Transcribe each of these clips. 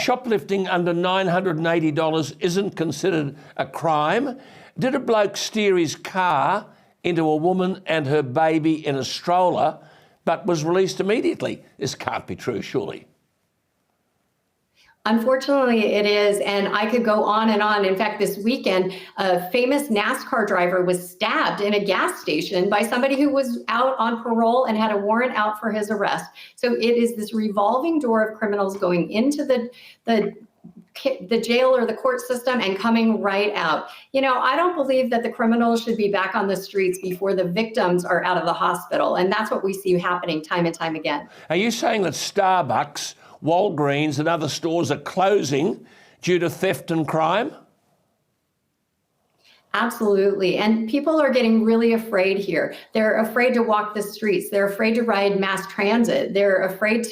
shoplifting under $980 isn't considered a crime. Did a bloke steer his car into a woman and her baby in a stroller, but was released immediately? This can't be true, surely. Unfortunately, it is, and I could go on and on. In fact, this weekend, a famous NASCAR driver was stabbed in a gas station by somebody who was out on parole and had a warrant out for his arrest. So it is this revolving door of criminals going into the jail or the court system and coming right out. You know, I don't believe that the criminals should be back on the streets before the victims are out of the hospital, and that's what we see happening time and time again. Are you saying that Starbucks, Walgreens and other stores are closing due to theft and crime? Absolutely. And people are getting really afraid here. They're afraid to walk the streets. They're afraid to ride mass transit. They're afraid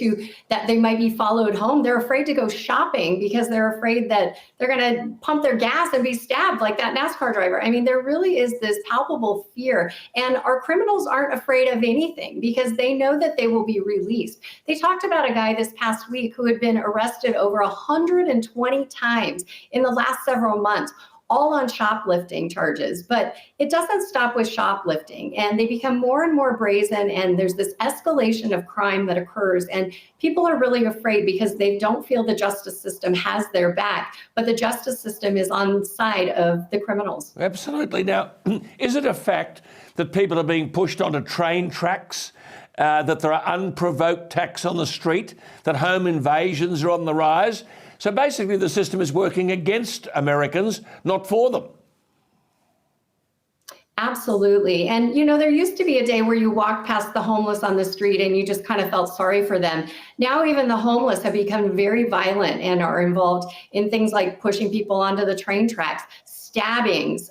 that they might be followed home. They're afraid to go shopping because they're afraid that they're going to pump their gas and be stabbed like that NASCAR driver. I mean, there really is this palpable fear. And our criminals aren't afraid of anything because they know that they will be released. They talked about a guy this past week who had been arrested over 120 times in the last several months, all on shoplifting charges. But it doesn't stop with shoplifting, and they become more and more brazen, and there's this escalation of crime that occurs, and people are really afraid because they don't feel the justice system has their back, but the justice system is on the side of the criminals. Absolutely. Now, is it a fact that people are being pushed onto train tracks, that there are unprovoked attacks on the street, that home invasions are on the rise? So basically the system is working against Americans, not for them. Absolutely. And, you know, there used to be a day where you walked past the homeless on the street and you just kind of felt sorry for them. Now even the homeless have become very violent and are involved in things like pushing people onto the train tracks, stabbings,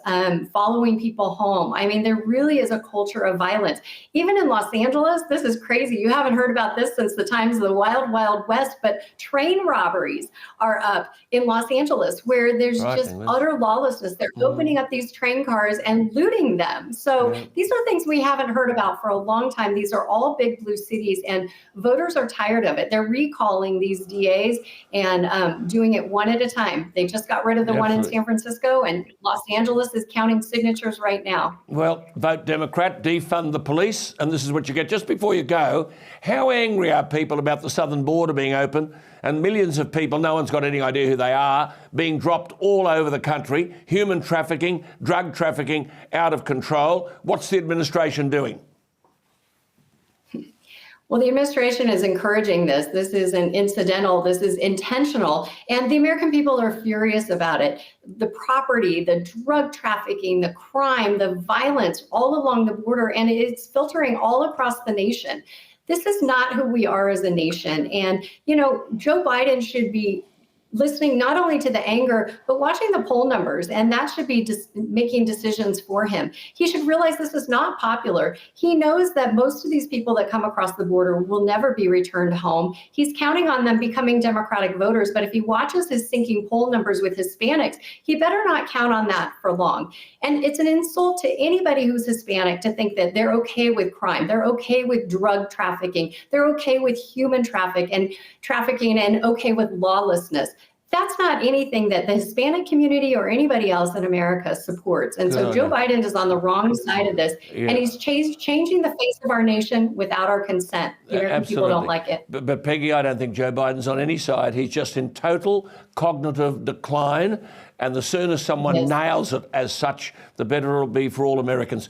following people home. I mean, there really is a culture of violence. Even in Los Angeles, this is crazy. You haven't heard about this since the times of the Wild Wild West, but train robberies are up in Los Angeles where there's just utter lawlessness. They're opening up these train cars and looting them. So these are things we haven't heard about for a long time. These are all big blue cities, and voters are tired of it. They're recalling these DAs and doing it one at a time. They just got rid of the one in San Francisco, and Los Angeles is counting signatures right now. Well, vote Democrat, defund the police, and this is what you get. Just before you go, how angry are people about the southern border being open and millions of people, no one's got any idea who they are, being dropped all over the country, human trafficking, drug trafficking, out of control? What's the administration doing? Well, the administration is encouraging this. This isn't incidental. This is intentional. And the American people are furious about it. The property, the drug trafficking, the crime, the violence all along the border, and it's filtering all across the nation. This is not who we are as a nation. And, you know, Joe Biden should be listening not only to the anger, but watching the poll numbers, and that should be making decisions for him. He should realize this is not popular. He knows that most of these people that come across the border will never be returned home. He's counting on them becoming Democratic voters, but if he watches his sinking poll numbers with Hispanics, he better not count on that for long. And it's an insult to anybody who's Hispanic to think that they're okay with crime, they're okay with drug trafficking, they're okay with human trafficking and okay with lawlessness. That's not anything that the Hispanic community or anybody else in America supports. And so Joe Biden is on the wrong side of this, and he's changing the face of our nation without our consent. People don't like it. But Peggy, I don't think Joe Biden's on any side. He's just in total cognitive decline. And the sooner someone nails it as such, the better it'll be for all Americans.